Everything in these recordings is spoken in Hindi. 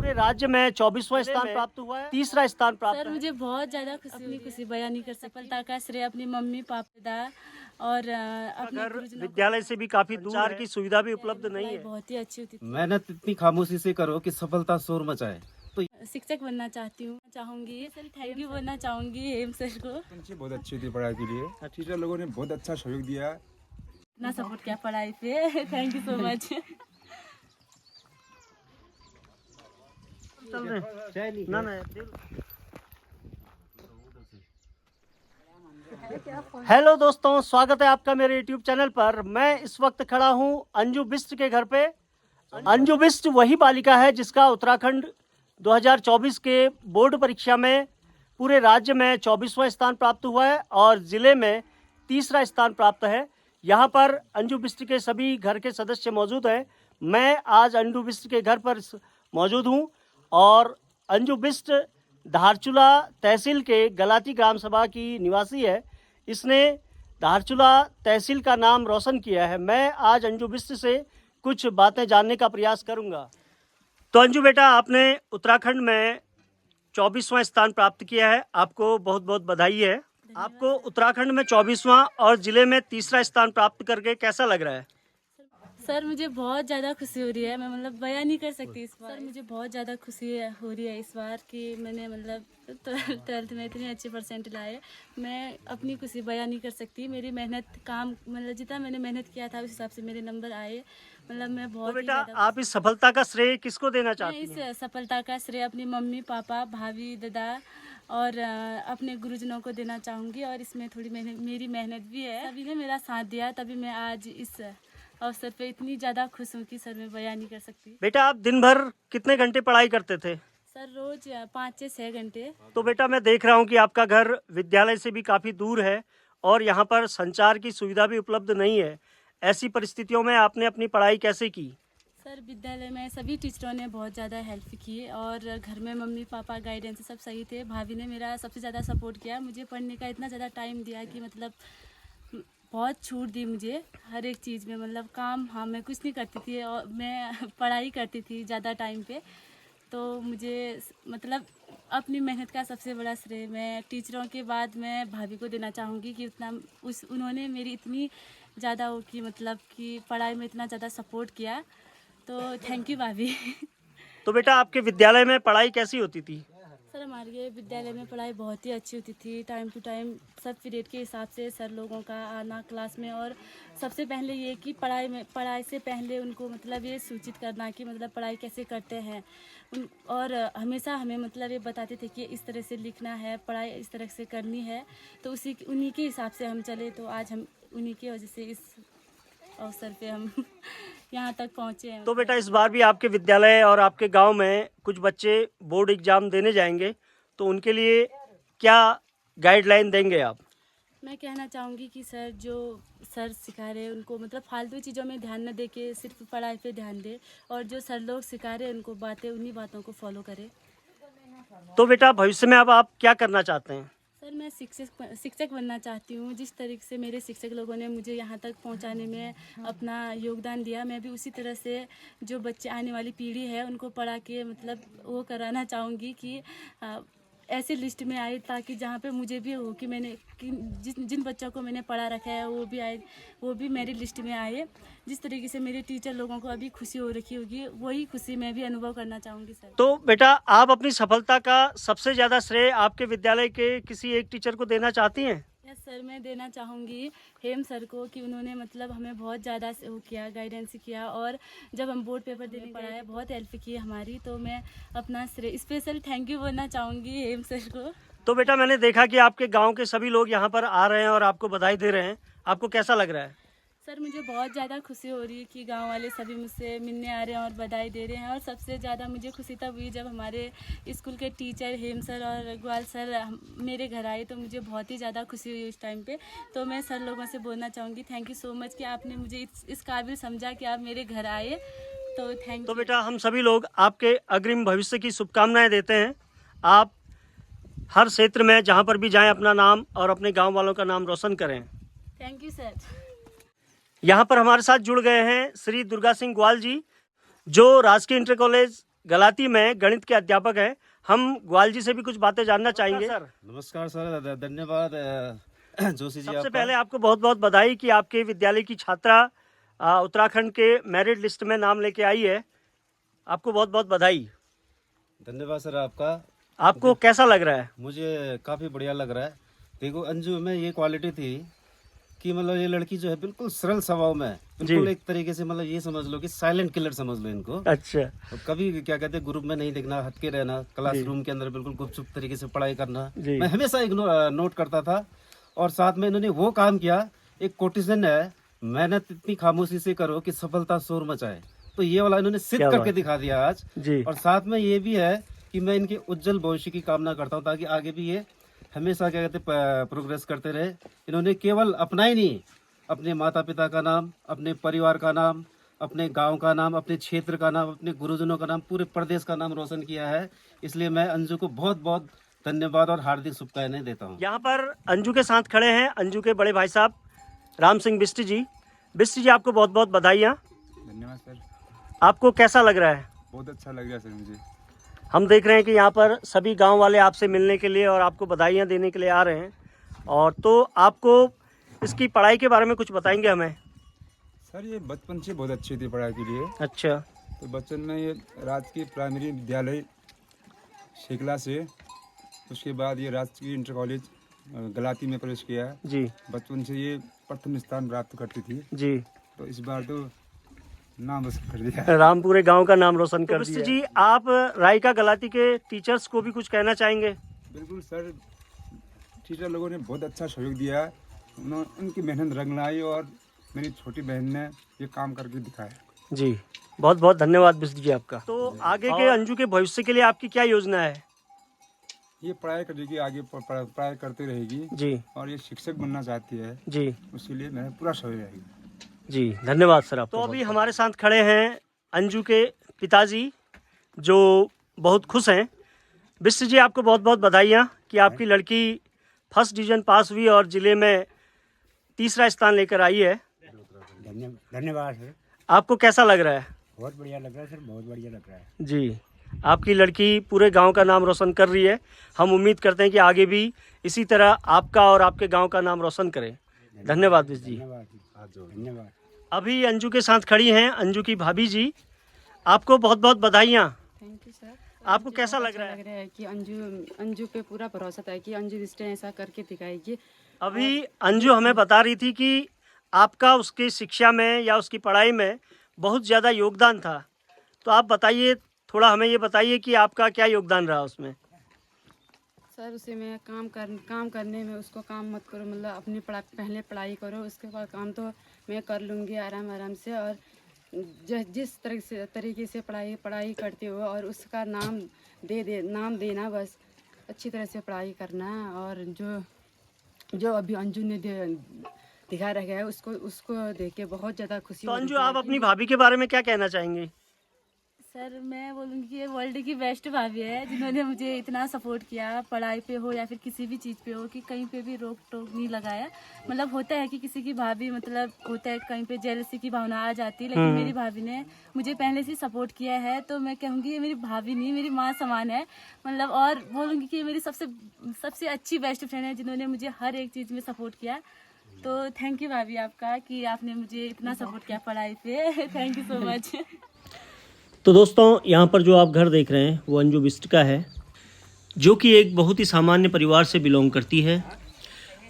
पूरे राज्य में 24वां स्थान प्राप्त हुआ है, तीसरा स्थान प्राप्त सर है। मुझे बहुत ज़्यादा खुशी बयान नहीं कर सकती। सफलता का श्रेय अपनी मम्मी पापा और अपने घर गुरुजनों को। विद्यालय से भी काफी दूर है, की सुविधा भी उपलब्ध नहीं पढ़ाई है। बहुत ही अच्छी होती थी। मेहनत इतनी खामोशी से करो कि सफलता शोर मचाए। तो शिक्षक बनना चाहूँगी थैंक यू बोलना चाहूँगी हेम सर को। बहुत अच्छी थी पढ़ाई के लिए, टीचर लोगों ने बहुत अच्छा सहयोग दिया। इतना सपोर्ट किया पढ़ाई पे, थैंक यू सो मच। चल रहे ना ना। हेलो दोस्तों, स्वागत है आपका मेरे YouTube चैनल पर। मैं इस वक्त खड़ा हूं अंजू बिष्ट के घर पे। अंजू बिष्ट वही बालिका है जिसका उत्तराखंड 2024 के बोर्ड परीक्षा में पूरे राज्य में 24वां स्थान प्राप्त हुआ है और जिले में तीसरा स्थान प्राप्त है। यहाँ पर अंजू बिष्ट के सभी घर के सदस्य मौजूद हैं। मैं आज अंजू बिष्ट के घर पर मौजूद हूँ और अंजू बिष्ट धारचूला तहसील के गलाती ग्राम सभा की निवासी है। इसने धारचूला तहसील का नाम रोशन किया है। मैं आज अंजू बिष्ट से कुछ बातें जानने का प्रयास करूंगा। तो अंजू बेटा, आपने उत्तराखंड में 24वां स्थान प्राप्त किया है, आपको बहुत बहुत बधाई है। आपको उत्तराखंड में 24वां और जिले में तीसरा स्थान प्राप्त करके कैसा लग रहा है? सर मुझे बहुत ज़्यादा खुशी हो रही है, मैं मतलब बयान नहीं कर सकती इस बार। सर मुझे बहुत ज़्यादा खुशी हो रही है इस बार कि मैंने मतलब 12th में इतने अच्छे परसेंट लाए। मैं अपनी खुशी बयान नहीं कर सकती। मेरी मेहनत काम मतलब जितना मैंने मेहनत किया था उस हिसाब से मेरे नंबर आए। मतलब मैं तो बहुत ही बेटा, ज़्यादा आप इस सफलता का श्रेय किसको देना मैं चाहती हैं? इस सफलता का श्रेय अपनी मम्मी पापा भाभी दादा और अपने गुरुजनों को देना चाहूँगी। और इसमें थोड़ी मेरी मेहनत भी है। सभी ने मेरा साथ दिया, तभी मैं आज इस अवसर पे इतनी ज़्यादा खुश हूँ कि सर मैं बयान नहीं कर सकती। बेटा, आप दिन भर कितने घंटे पढ़ाई करते थे? सर रोज 5 से 6 घंटे। तो बेटा, मैं देख रहा हूँ कि आपका घर विद्यालय से भी काफ़ी दूर है और यहाँ पर संचार की सुविधा भी उपलब्ध नहीं है। ऐसी परिस्थितियों में आपने अपनी पढ़ाई कैसे की? सर विद्यालय में सभी टीचरों ने बहुत ज़्यादा हेल्प की और घर में मम्मी पापा गाइडेंस सब सही थे। भाभी ने मेरा सबसे ज़्यादा सपोर्ट किया, मुझे पढ़ने का इतना ज़्यादा टाइम दिया कि मतलब बहुत छूट दी मुझे हर एक चीज़ में। मतलब काम हाँ मैं कुछ नहीं करती थी और मैं पढ़ाई करती थी ज़्यादा टाइम पे। तो मुझे मतलब अपनी मेहनत का सबसे बड़ा श्रेय मैं टीचरों के बाद मैं भाभी को देना चाहूँगी कि उन्होंने मेरी इतनी ज़्यादा वो की मतलब कि पढ़ाई में इतना ज़्यादा सपोर्ट किया। तो थैंक यू भाभी। तो बेटा, आपके विद्यालय में पढ़ाई कैसी होती थी? सर हमारे विद्यालय में पढ़ाई बहुत ही अच्छी होती थी। टाइम टू टाइम सब पीरियड के हिसाब से सर लोगों का आना क्लास में। और सबसे पहले ये कि पढ़ाई से पहले उनको मतलब ये सूचित करना कि मतलब पढ़ाई कैसे करते हैं और हमेशा हमें मतलब ये बताते थे कि इस तरह से लिखना है, पढ़ाई इस तरह से करनी है। तो उन्हीं के हिसाब से हम चले। तो आज हम उन्हीं की वजह से इस अवसर पे हम यहाँ तक पहुँचे हैं। तो बेटा, इस बार भी आपके विद्यालय और आपके गांव में कुछ बच्चे बोर्ड एग्जाम देने जाएंगे, तो उनके लिए क्या गाइडलाइन देंगे आप? मैं कहना चाहूँगी कि सर जो सर सिखा रहे हैं उनको मतलब फालतू चीज़ों में ध्यान न दे के सिर्फ पढ़ाई पे ध्यान दे और जो सर लोग सिखा रहे हैं उनको उन्हीं बातों को फॉलो करें। तो बेटा, भविष्य में अब आप क्या करना चाहते हैं? सर मैं शिक्षक बनना चाहती हूँ। जिस तरीके से मेरे शिक्षक लोगों ने मुझे यहाँ तक पहुँचाने में अपना योगदान दिया, मैं भी उसी तरह से जो बच्चे आने वाली पीढ़ी है उनको पढ़ा के मतलब वो कराना चाहूँगी कि ऐसे लिस्ट में आए ताकि जहाँ पे मुझे भी हो कि जिन बच्चों को मैंने पढ़ा रखा है वो भी मेरी लिस्ट में आए। जिस तरीके से मेरे टीचर लोगों को अभी खुशी हो रखी होगी वही खुशी मैं भी अनुभव करना चाहूँगी सर। तो बेटा, आप अपनी सफलता का सबसे ज़्यादा श्रेय आपके विद्यालय के किसी एक टीचर को देना चाहती हैं? यस सर, मैं देना चाहूँगी हेम सर को कि उन्होंने मतलब हमें बहुत ज़्यादा वो किया, गाइडेंस किया और जब हम बोर्ड पेपर देने पढ़ाया बहुत हेल्प की हमारी। तो मैं अपना स्पेशल थैंक यू बोलना चाहूँगी हेम सर को। तो बेटा, मैंने देखा कि आपके गांव के सभी लोग यहाँ पर आ रहे हैं और आपको बधाई दे रहे हैं, आपको कैसा लग रहा है? सर मुझे बहुत ज़्यादा खुशी हो रही है कि गांव वाले सभी मुझसे मिलने आ रहे हैं और बधाई दे रहे हैं। और सबसे ज़्यादा मुझे खुशी तब हुई जब हमारे स्कूल के टीचर हेम सर और ग्वाल सर मेरे घर आए। तो मुझे बहुत ही ज़्यादा खुशी हुई उस टाइम पे। तो मैं सर लोगों से बोलना चाहूँगी थैंक यू सो मच कि आपने मुझे इस काबिल समझा कि आप मेरे घर आए। तो थैंक यू। तो बेटा, हम सभी लोग आपके अग्रिम भविष्य की शुभकामनाएं देते हैं। आप हर क्षेत्र में जहाँ पर भी जाएं अपना नाम और अपने गाँव वालों का नाम रोशन करें। Thank you sir. यहाँ पर हमारे साथ जुड़ गए हैं श्री दुर्गा सिंह ग्वाल जी, जो राजकीय इंटर कॉलेज गलाती में गणित के अध्यापक हैं। हम ग्वाल जी से भी कुछ बातें जानना चाहेंगे। सर, नमस्कार सर, धन्यवाद जोशी जी। सबसे पहले आपको बहुत बहुत बधाई कि आपके विद्यालय की छात्रा उत्तराखंड के मेरिट लिस्ट में नाम लेके आई है। आपको बहुत बहुत बधाई। धन्यवाद सर आपका। आपको कैसा लग रहा है? मुझे काफ़ी बढ़िया लग रहा है। देखो अंजू में ये क्वालिटी थी कि मतलब ये लड़की जो है बिल्कुल सरल स्वभाव में, बिल्कुल एक तरीके से मतलब ये समझ लो कि साइलेंट किलर समझ लो इनको। अच्छा। तो कभी क्या कहते हैं ग्रुप में नहीं दिखना, हटके रहना, क्लासरूम के अंदर बिल्कुल गुपचुप तरीके से पढ़ाई करना, मैं हमेशा नोट करता था। और साथ में इन्होंने वो काम किया, एक कोटेशन है, मेहनत इतनी खामोशी से करो कि सफलता शोर मचाए। तो ये वाला इन्होंने सिद्ध करके दिखा दिया आज जी। और साथ में ये भी है कि मैं इनके उज्जवल भविष्य की कामना करता हूँ, ताकि आगे भी ये हमेशा क्या कहते प्रोग्रेस करते रहे। इन्होंने केवल अपना ही नहीं, अपने माता पिता का नाम, अपने परिवार का नाम, अपने गांव का नाम, अपने क्षेत्र का नाम, अपने गुरुजनों का नाम, पूरे प्रदेश का नाम रोशन किया है। इसलिए मैं अंजू को बहुत बहुत धन्यवाद और हार्दिक शुभकामनाएं देता हूँ। यहाँ पर अंजू के साथ खड़े हैं अंजू के बड़े भाई साहब राम सिंह बिष्ट जी। बिष्ट जी, आपको बहुत बहुत बधाइयाँ। धन्यवाद सर। आपको कैसा लग रहा है? बहुत अच्छा लग रहा है सर मुझे। हम देख रहे हैं कि यहाँ पर सभी गांव वाले आपसे मिलने के लिए और आपको बधाइयाँ देने के लिए आ रहे हैं। और तो आपको इसकी पढ़ाई के बारे में कुछ बताएंगे हमें? सर ये बचपन से बहुत अच्छी थी पढ़ाई के लिए। अच्छा। तो बचपन में ये राजकीय प्राइमरी विद्यालय शेखला से, उसके बाद ये राजकीय इंटर कॉलेज गलाती में प्रवेश किया। जी। बचपन से ये प्रथम स्थान प्राप्त करती थी। जी। तो इस बार तो नाम रोशन कर दिया। रामपुरे गांव का नाम रोशन कर दिया। जी, आप रायका गलाती के टीचर्स को भी कुछ कहना चाहेंगे? बिल्कुल सर, टीचर लोगों ने बहुत अच्छा सहयोग दिया। उनकी मेहनत रंग लाई और मेरी छोटी बहन ने ये काम करके दिखाया। जी, बहुत बहुत धन्यवाद बिष्ट जी आपका। तो आगे के अंजू के भविष्य के लिए आपकी क्या योजना है? ये पढ़ाई करेगी, आगे पढ़ाई करती रहेगी जी। और ये शिक्षक बनना चाहती है जी। उसके लिए मेरा पूरा सहयोग रहेगा। जी, धन्यवाद सर आप। तो अभी हमारे साथ खड़े हैं अंजू के पिताजी जो बहुत खुश हैं। बिष्ट जी, आपको बहुत बहुत बधाइयाँ कि आपकी लड़की फर्स्ट डिवीज़न पास हुई और ज़िले में तीसरा स्थान लेकर आई है। धन्यवाद सर। आपको कैसा लग रहा है? बहुत बढ़िया लग रहा है सर, बहुत बढ़िया लग रहा है। जी, आपकी लड़की पूरे गांव का नाम रोशन कर रही है। हम उम्मीद करते हैं कि आगे भी इसी तरह आपका और आपके गांव का नाम रोशन करे। धन्यवाद बिष्ट जी। धन्यवाद। अभी अंजू के साथ खड़ी हैं अंजू की भाभी जी। आपको बहुत बहुत बधाइयाँ। Thank you sir. आपको कैसा लग रहा है? लग रहा है कि अंजू पे पूरा भरोसा था कि अंजू बिष्ट ऐसा करके दिखाएगी। अभी अंजू हमें बता रही थी कि आपका उसकी शिक्षा में या उसकी पढ़ाई में बहुत ज़्यादा योगदान था। तो आप बताइए, थोड़ा हमें ये बताइए कि आपका क्या योगदान रहा उसमें? सर, उसे मैं काम करने में उसको काम मत करो, मतलब अपनी पहले पढ़ाई करो, उसके बाद काम तो मैं कर लूँगी आराम से। और जिस तरीके से पढ़ाई करते हो और उसका नाम देना, बस अच्छी तरह से पढ़ाई करना। और जो अभी अंजू ने दिखा रखा है उसको देख के बहुत ज़्यादा खुशी। तो अंजू, आप अपनी भाभी के बारे में क्या कहना चाहेंगी? सर, मैं बोलूँगी कि ये वर्ल्ड की बेस्ट भाभी है जिन्होंने मुझे इतना सपोर्ट किया, पढ़ाई पे हो या फिर किसी भी चीज़ पे हो, कि कहीं पे भी रोक टोक नहीं लगाया। मतलब होता है कि किसी की भाभी, मतलब होता है कहीं पे जेलसी की भावना आ जाती है, लेकिन मेरी भाभी ने मुझे पहले से सपोर्ट किया है। तो मैं कहूँगी ये मेरी भाभी नहीं, मेरी माँ समान है। मतलब और बोलूँगी कि ये मेरी सबसे अच्छी बेस्ट फ्रेंड है जिन्होंने मुझे हर एक चीज़ में सपोर्ट किया। तो थैंक यू भाभी आपका कि आपने मुझे इतना सपोर्ट किया पढ़ाई पे। Thank you so much. तो दोस्तों, यहाँ पर जो आप घर देख रहे हैं वो अंजू बिष्ट का है, जो कि एक बहुत ही सामान्य परिवार से बिलोंग करती है।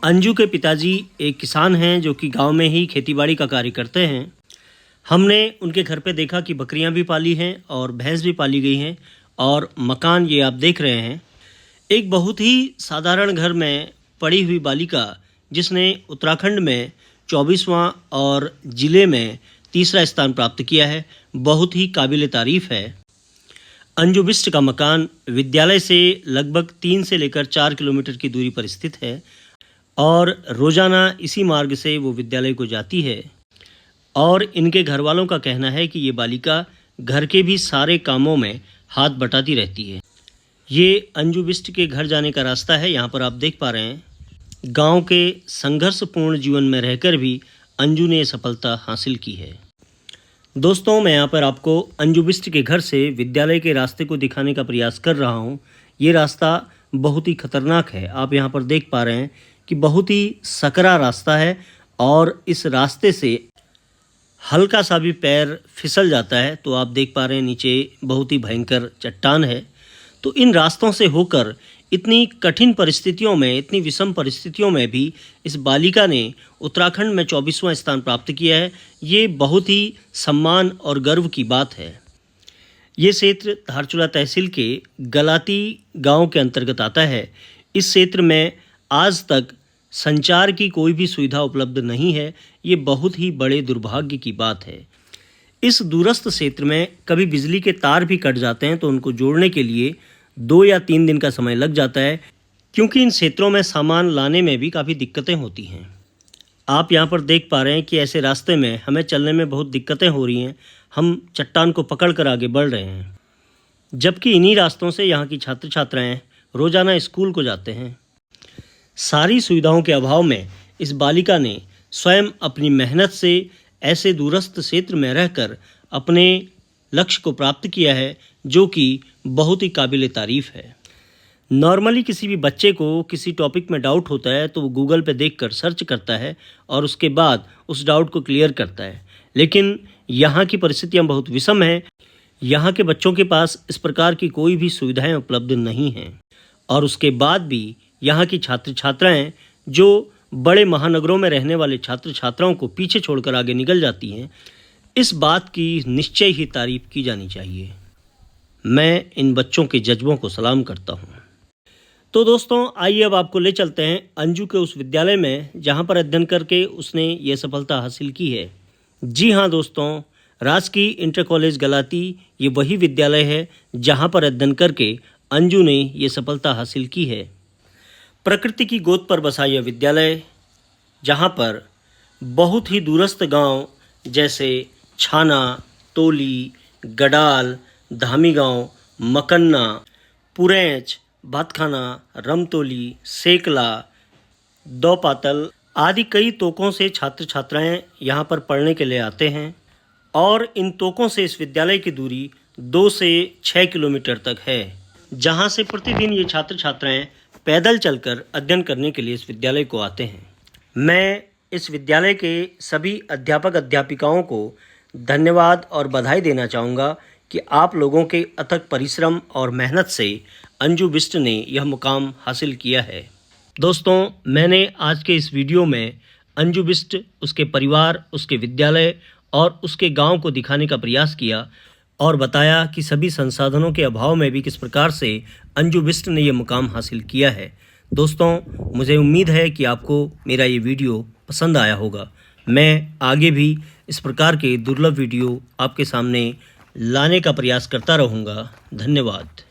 अंजू के पिताजी एक किसान हैं जो कि गांव में ही खेतीबाड़ी का कार्य करते हैं। हमने उनके घर पे देखा कि बकरियां भी पाली हैं और भैंस भी पाली गई हैं और मकान ये आप देख रहे हैं। एक बहुत ही साधारण घर में पड़ी हुई बालिका जिसने उत्तराखंड में 24वां और ज़िले में तीसरा स्थान प्राप्त किया है, बहुत ही काबिल तारीफ़ है। अंजू बिष्ट का मकान विद्यालय से लगभग 3 से लेकर 4 किलोमीटर की दूरी पर स्थित है और रोज़ाना इसी मार्ग से वो विद्यालय को जाती है। और इनके घर वालों का कहना है कि ये बालिका घर के भी सारे कामों में हाथ बटाती रहती है। ये अंजू बिष्ट के घर जाने का रास्ता है। यहाँ पर आप देख पा रहे हैं, गांव के संघर्षपूर्ण जीवन में रहकर भी अंजू ने सफलता हासिल की है। दोस्तों, मैं यहाँ पर आपको अंजू बिष्ट के घर से विद्यालय के रास्ते को दिखाने का प्रयास कर रहा हूँ। ये रास्ता बहुत ही खतरनाक है। आप यहाँ पर देख पा रहे हैं कि बहुत ही सकरा रास्ता है और इस रास्ते से हल्का सा भी पैर फिसल जाता है तो आप देख पा रहे हैं नीचे बहुत ही भयंकर चट्टान है। तो इन रास्तों से होकर इतनी कठिन परिस्थितियों में, इतनी विषम परिस्थितियों में भी इस बालिका ने उत्तराखंड में 24वां स्थान प्राप्त किया है। ये बहुत ही सम्मान और गर्व की बात है। ये क्षेत्र धारचूला तहसील के गलाती गांव के अंतर्गत आता है। इस क्षेत्र में आज तक संचार की कोई भी सुविधा उपलब्ध नहीं है। ये बहुत ही बड़े दुर्भाग्य की बात है। इस दूरस्थ क्षेत्र में कभी बिजली के तार भी कट जाते हैं तो उनको जोड़ने के लिए 2 या 3 दिन का समय लग जाता है, क्योंकि इन क्षेत्रों में सामान लाने में भी काफ़ी दिक्कतें होती हैं। आप यहाँ पर देख पा रहे हैं कि ऐसे रास्ते में हमें चलने में बहुत दिक्कतें हो रही हैं। हम चट्टान को पकड़कर आगे बढ़ रहे हैं, जबकि इन्हीं रास्तों से यहाँ की छात्र छात्राएँ रोज़ाना स्कूल को जाते हैं। सारी सुविधाओं के अभाव में इस बालिका ने स्वयं अपनी मेहनत से ऐसे दूरस्थ क्षेत्र में रहकर अपने लक्ष्य को प्राप्त किया है, जो कि बहुत ही काबिल तारीफ़ है। नॉर्मली किसी भी बच्चे को किसी टॉपिक में डाउट होता है तो वो गूगल पे देखकर सर्च करता है और उसके बाद उस डाउट को क्लियर करता है, लेकिन यहाँ की परिस्थितियाँ बहुत विषम हैं। यहाँ के बच्चों के पास इस प्रकार की कोई भी सुविधाएं उपलब्ध नहीं हैं और उसके बाद भी यहाँ की छात्र छात्राएँ जो बड़े महानगरों में रहने वाले छात्र छात्राओं को पीछे छोड़कर आगे निकल जाती हैं, इस बात की निश्चय ही तारीफ की जानी चाहिए। मैं इन बच्चों के जज्बों को सलाम करता हूँ। तो दोस्तों, आइए अब आपको ले चलते हैं अंजू के उस विद्यालय में जहाँ पर अध्ययन करके उसने ये सफलता हासिल की है। जी हाँ दोस्तों, राजकीय इंटर कॉलेज गलाती ये वही विद्यालय है जहाँ पर अध्ययन करके अंजू ने ये सफलता हासिल की है। प्रकृति की गोद पर बसा यह विद्यालय, जहाँ पर बहुत ही दूरस्थ गांव जैसे छाना, तोली, गडाल, धामी गांव, मकन्ना, पुरैच, भातखाना, रमतोली, सेकला, दौपातल आदि कई तोकों से छात्र छात्राएं यहाँ पर पढ़ने के लिए आते हैं और इन तोकों से इस विद्यालय की दूरी 2 से 6 किलोमीटर तक है, जहाँ से प्रतिदिन ये छात्र छात्राएं पैदल चलकर अध्ययन करने के लिए इस विद्यालय को आते हैं। मैं इस विद्यालय के सभी अध्यापक अध्यापिकाओं को धन्यवाद और बधाई देना चाहूँगा कि आप लोगों के अथक परिश्रम और मेहनत से अंजू बिष्ट ने यह मुकाम हासिल किया है। दोस्तों, मैंने आज के इस वीडियो में अंजू बिष्ट, उसके परिवार, उसके विद्यालय और उसके गांव को दिखाने का प्रयास किया और बताया कि सभी संसाधनों के अभाव में भी किस प्रकार से अंजू बिष्ट ने यह मुकाम हासिल किया है। दोस्तों, मुझे उम्मीद है कि आपको मेरा ये वीडियो पसंद आया होगा। मैं आगे भी इस प्रकार के दुर्लभ वीडियो आपके सामने लाने का प्रयास करता रहूँगा। धन्यवाद।